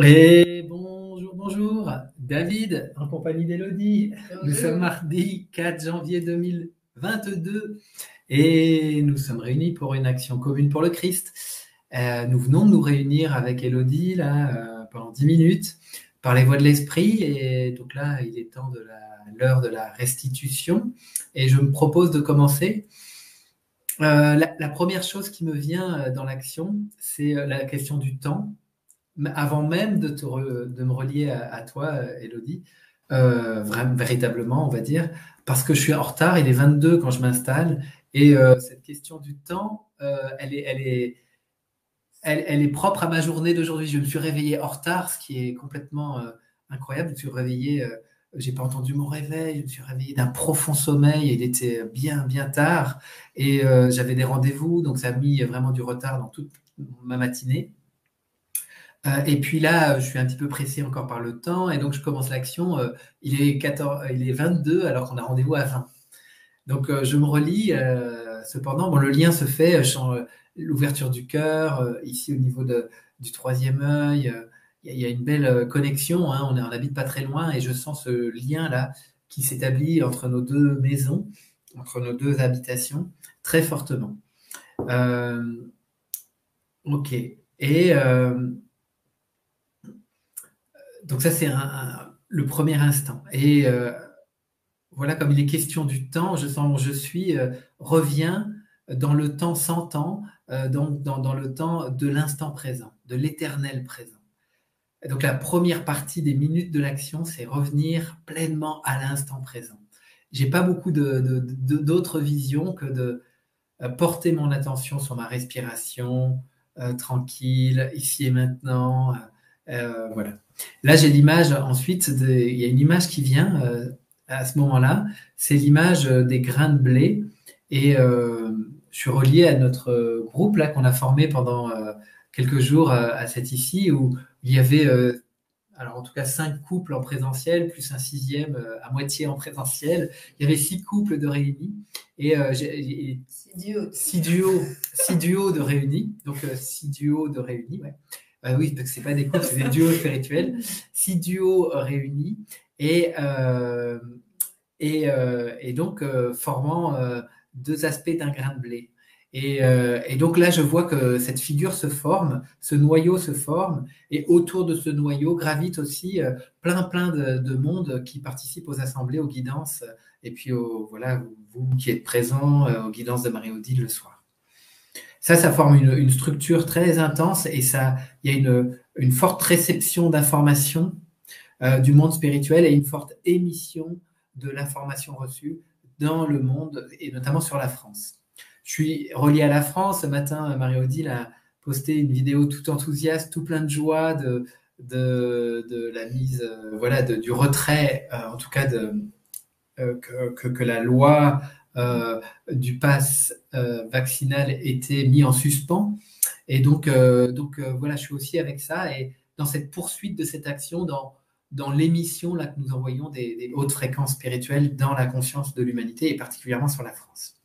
Et bonjour, bonjour, David, en compagnie d'Élodie. Nous sommes mardi 4 janvier 2022 et nous sommes réunis pour une action commune pour le Christ. Nous venons de nous réunir avec Élodie là, pendant 10 minutes par les voies de l'Esprit et donc là, il est temps de l'heure de la restitution et je me propose de commencer. La première chose qui me vient dans l'action, c'est la question du temps. Avant même de me relier à toi, Élodie, véritablement, on va dire, parce que je suis en retard, il est 22 quand je m'installe, et cette question du temps, elle est propre à ma journée d'aujourd'hui. Je me suis réveillé en retard, ce qui est complètement incroyable. Je me suis réveillé, j'ai pas entendu mon réveil, je me suis réveillé d'un profond sommeil, il était bien, bien tard, et j'avais des rendez-vous, donc ça a mis vraiment du retard dans toute ma matinée. Et puis là, je suis un petit peu pressé encore par le temps, et donc je commence l'action. Il est 22 alors qu'on a rendez-vous à 20. Donc je me relis. Cependant, bon, le lien se fait. Je sens l'ouverture du cœur, ici au niveau du troisième œil. Il y a une belle connexion. Hein, on n'habite pas très loin, et je sens ce lien-là qui s'établit entre nos deux maisons, entre nos deux habitations, très fortement. Ok. Et donc ça, c'est le premier instant. Et voilà, comme il est question du temps, je sens où je suis, revient dans le temps sans temps, donc dans le temps de l'instant présent, de l'éternel présent. Et donc la première partie des minutes de l'action, c'est revenir pleinement à l'instant présent. J'ai pas beaucoup d'autres visions que de porter mon attention sur ma respiration, tranquille, ici et maintenant. Voilà. Là, j'ai l'image ensuite, il y a une image qui vient à ce moment-là, c'est l'image des grains de blé. Et je suis relié à notre groupe là qu'on a formé pendant quelques jours à cette ici, où il y avait, alors en tout cas 5 couples en présentiel, plus un sixième à moitié en présentiel. Il y avait 6 couples de réunis. Et j'ai 6 duos de réunis. Donc 6 duos de réunis, ouais. Oui, parce que c'est pas des couples, c'est des duos spirituels. 6 duos réunis et donc formant 2 aspects d'un grain de blé. Et donc là, je vois que cette figure se forme, ce noyau se forme, et autour de ce noyau gravitent aussi plein de monde qui participe aux assemblées, aux guidances, et puis voilà, vous qui êtes présents aux guidances de Marie-Odile le soir. Ça forme une structure très intense, et il y a une forte réception d'informations du monde spirituel et une forte émission de l'information reçue dans le monde, et notamment sur la France. Je suis relié à la France. Ce matin, Marie-Odile a posté une vidéo tout enthousiaste, tout plein de joie de la mise, voilà, du retrait, en tout cas que la loi du pass vaccinal était mise en suspens. Et donc voilà, je suis aussi avec ça, et dans cette poursuite de cette action, dans l'émission là que nous envoyons des hautes fréquences spirituelles dans la conscience de l'humanité, et particulièrement sur la France.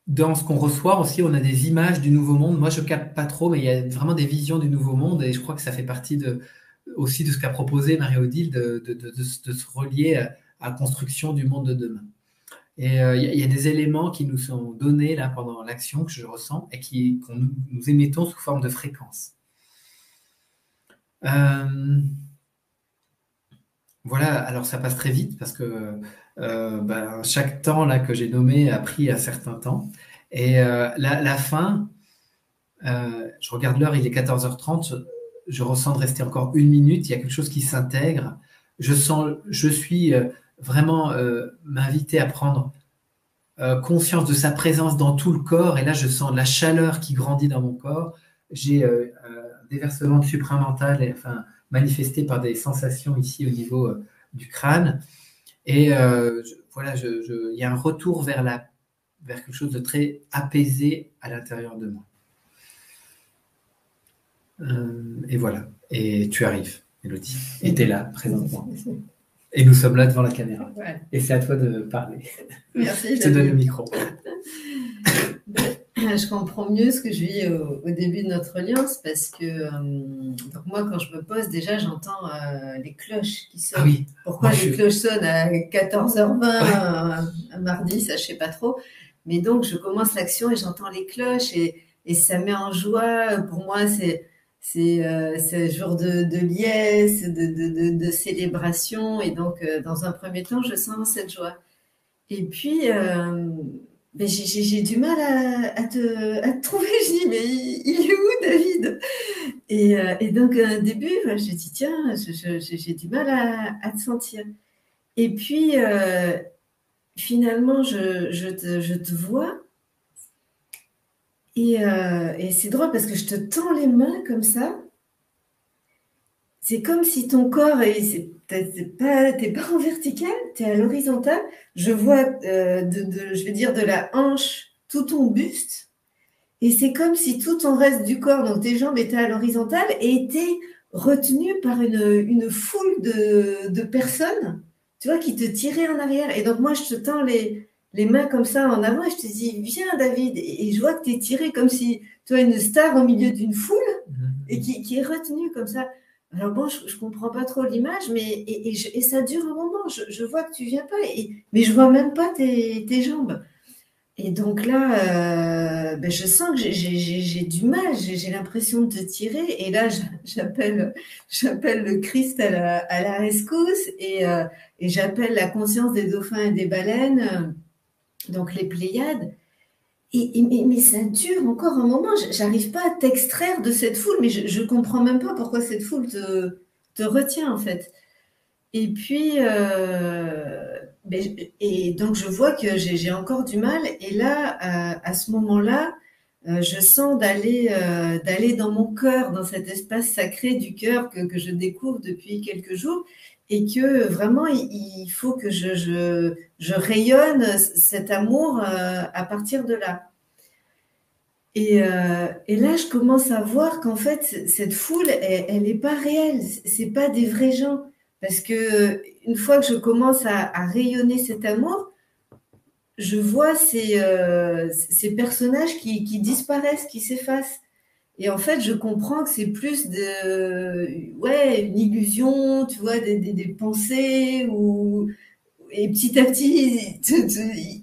Dans ce qu'on reçoit aussi, on a des images du Nouveau Monde. Moi, je ne capte pas trop, mais il y a vraiment des visions du Nouveau Monde, et je crois que ça fait partie aussi de ce qu'a proposé Marie-Odile, de se relier à la construction du monde de demain. Et il y a des éléments qui nous sont donnés là pendant l'action, que je ressens, et qu'on nous émettons sous forme de fréquence. Voilà, alors ça passe très vite parce que chaque temps là que j'ai nommé a pris un certain temps. Et la fin, je regarde l'heure, il est 14h30, je ressens de rester encore 1 minute, il y a quelque chose qui s'intègre. Je suis vraiment m'inviter à prendre conscience de sa présence dans tout le corps, et là je sens de la chaleur qui grandit dans mon corps. J'ai un déversement de supramental, manifesté par des sensations ici au niveau du crâne, et voilà, il y a un retour vers quelque chose de très apaisé à l'intérieur de moi. Et voilà, et tu arrives, Élodie, et tu es là présentement. Et nous sommes là devant la caméra. Ouais. Et c'est à toi de parler. Merci. Je te donne le micro. je comprends mieux ce que je vis au début de notre alliance parce que donc moi, quand je me pose, déjà, j'entends les cloches qui Ah sonnent. oui, Pourquoi moi je les suis. cloches sonnent à 14h20 Ouais. un mardi, ça, je sais pas trop. Mais donc, je commence l'action et j'entends les cloches et ça met en joie. Pour moi, c'est un jour de liesse, de célébration. Et donc, dans un premier temps, je sens cette joie. Et puis, ben, j'ai du mal à te trouver. Je dis, mais il est où, David? Et donc, au début, je dis, tiens, j'ai du mal à te sentir. Et puis, finalement, je te vois. Et c'est drôle parce que je te tends les mains comme ça. C'est comme si ton corps, t'es pas en vertical, t'es à l'horizontale. Je vois, je vais dire, de la hanche tout ton buste. Et c'est comme si tout ton reste du corps, donc tes jambes étaient à l'horizontale et étaient retenues par une foule de personnes, tu vois, qui te tiraient en arrière. Et donc moi, je te tends les mains comme ça en avant et je te dis, viens David. Et je vois que tu es tiré comme si tu es une star au milieu d'une foule et qui est retenue comme ça. Alors bon, je comprends pas trop l'image, mais et ça dure un moment. Je vois que tu viens pas, mais je vois même pas tes jambes. Et donc là, ben je sens que j'ai du mal, j'ai l'impression de te tirer. Et là, j'appelle le Christ à la rescousse et j'appelle la conscience des dauphins et des baleines, donc les Pléiades. Mais ça dure encore un moment. J'arrive pas à t'extraire de cette foule, mais je comprends même pas pourquoi cette foule te retient en fait. Et puis, et donc je vois que j'ai encore du mal. Et là, à ce moment-là, je sens d'aller dans mon cœur, dans cet espace sacré du cœur que je découvre depuis quelques jours, et que vraiment il faut que je rayonne cet amour à partir de là. Et là, je commence à voir qu'en fait, cette foule, elle est pas réelle. C'est pas des vrais gens. Parce que une fois que je commence à rayonner cet amour, je vois ces personnages qui disparaissent, qui s'effacent. Et en fait, je comprends que c'est plus ouais, une illusion, tu vois, des pensées et petit à petit,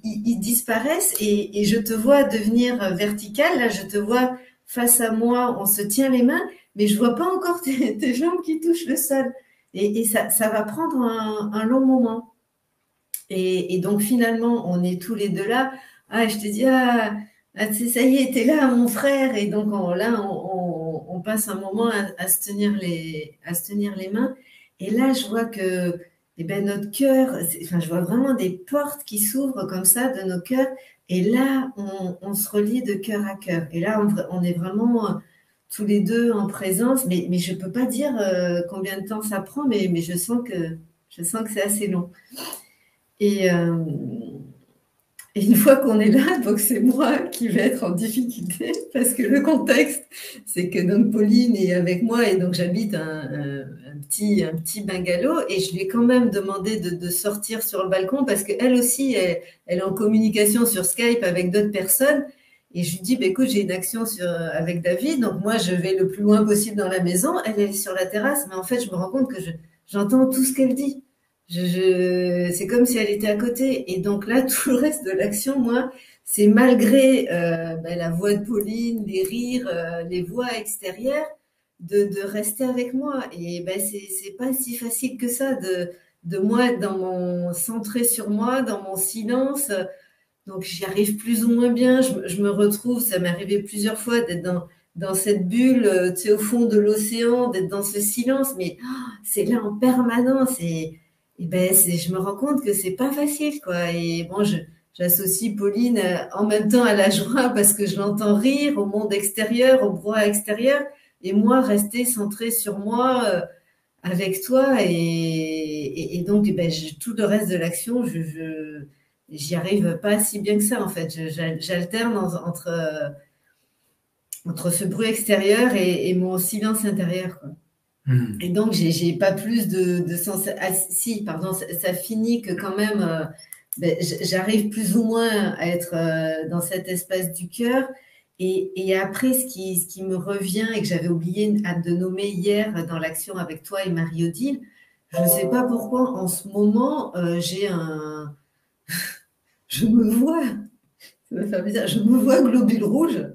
ils disparaissent et je te vois devenir vertical. Là, je te vois face à moi, on se tient les mains, mais je vois pas encore tes jambes qui touchent le sol. Et ça va prendre un long moment. Et donc finalement, on est tous les deux là. Ah, je te dis, ça y est, t'es là, mon frère. Et donc là, on passe un moment à se tenir les mains. Et là, je vois que eh ben, notre cœur, enfin, je vois vraiment des portes qui s'ouvrent comme ça de nos cœurs. Et là, on se relie de cœur à cœur. Et là, on est vraiment tous les deux en présence. Mais je peux pas dire combien de temps ça prend, mais je sens que c'est assez long. Et une fois qu'on est là, donc c'est moi qui vais être en difficulté parce que le contexte, c'est que donc Pauline est avec moi et donc j'habite un petit bungalow et je lui ai quand même demandé de sortir sur le balcon parce qu'elle aussi, elle est en communication sur Skype avec d'autres personnes. Et je lui dis, bah, écoute, j'ai une action avec David, donc moi je vais le plus loin possible dans la maison. Elle est sur la terrasse, mais en fait, je me rends compte que j'entends tout ce qu'elle dit. C'est comme si elle était à côté. Et donc là, tout le reste de l'action, moi, c'est malgré la voix de Pauline, les rires, les voix extérieures, de rester avec moi. Et c'est pas si facile que ça de moi être centré sur moi, dans mon silence. Donc j'y arrive plus ou moins bien. Je me retrouve, ça m'est arrivé plusieurs fois d'être dans cette bulle, tu sais, au fond de l'océan, d'être dans ce silence, mais c'est là en permanence. Et je me rends compte que c'est pas facile, quoi. Et bon, j'associe Pauline en même temps à la joie parce que je l'entends rire au monde extérieur, au brouhaha extérieur, et moi rester centrée sur moi avec toi. Et donc, tout le reste de l'action, j'y arrive pas si bien que ça, en fait. J'alterne entre ce bruit extérieur et mon silence intérieur, quoi. Et donc, j'ai pas plus de sens. Ah, si, pardon, ça finit que quand même, j'arrive plus ou moins à être dans cet espace du cœur. Et après, ce qui me revient et que j'avais oublié de nommer hier dans l'action avec toi et Marie-Odile, je ne sais pas pourquoi en ce moment, je me vois, ça va faire bizarre, je me vois globule rouge.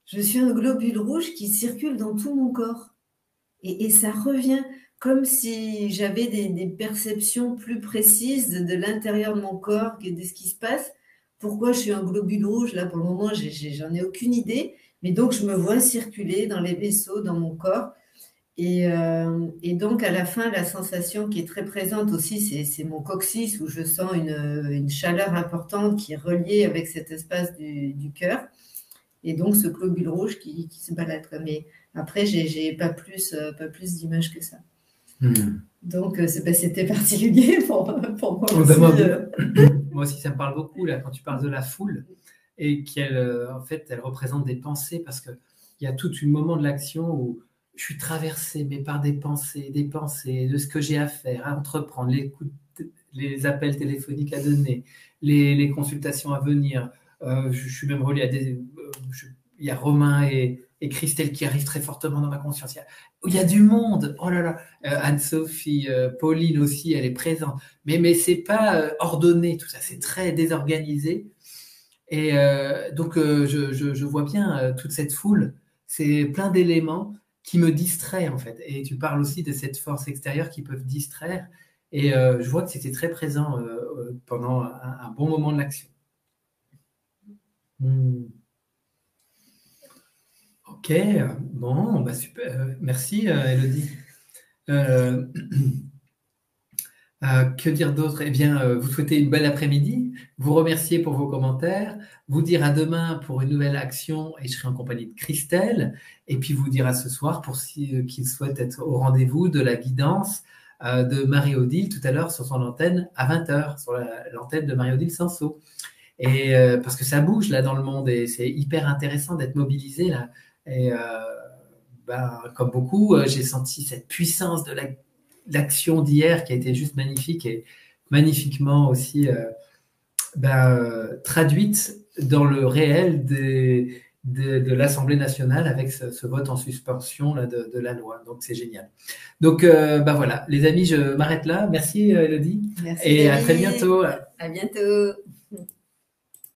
Je suis un globule rouge qui circule dans tout mon corps. Et ça revient comme si j'avais des perceptions plus précises de l'intérieur de mon corps, de ce qui se passe. Pourquoi je suis un globule rouge? Là, pour le moment, j'en ai aucune idée. Mais donc, je me vois circuler dans les vaisseaux, dans mon corps. Et donc, à la fin, la sensation qui est très présente aussi, c'est mon coccyx où je sens une chaleur importante qui est reliée avec cet espace du cœur. Et donc, ce globule rouge qui se balade. Mais après, j'ai pas plus d'images que ça. Donc, c'était particulier pour moi aussi. Moi aussi, ça me parle beaucoup là, quand tu parles de la foule et qu'elle en fait, elle représente des pensées parce qu'il y a tout un moment de l'action où je suis traversé mais par des pensées, de ce que j'ai à faire, à entreprendre, les appels téléphoniques à donner, les consultations à venir. Je suis même relié à il y a Romain et Christelle qui arrivent très fortement dans ma conscience. Il y a du monde. Oh là là. Anne-Sophie, Pauline aussi, elle est présente. Mais c'est pas ordonné tout ça. C'est très désorganisé. Et donc je vois bien toute cette foule. C'est plein d'éléments qui me distraient en fait. Et tu parles aussi de cette force extérieure qui peuvent distraire. Et je vois que c'était très présent pendant un bon moment de l'action. Ok, bon, bah super. Merci, Elodie. Que dire d'autre? Eh bien, vous souhaitez une belle après-midi, vous remercier pour vos commentaires, vous dire à demain pour une nouvelle action et je serai en compagnie de Christelle, et puis vous dire à ce soir pour ceux qui souhaitent être au rendez-vous de la guidance de Marie-Odile tout à l'heure sur son antenne à 20h, sur l'antenne de Marie-Odile Sanso. Et parce que ça bouge là dans le monde et c'est hyper intéressant d'être mobilisé là. Et comme beaucoup, j'ai senti cette puissance de l'action d'hier qui a été juste magnifique et magnifiquement aussi traduite dans le réel de l'Assemblée nationale avec ce vote en suspension là, de la loi. Donc, c'est génial. Donc, voilà, les amis, je m'arrête là. Merci, Elodie. Merci, et David. à très bientôt. À bientôt.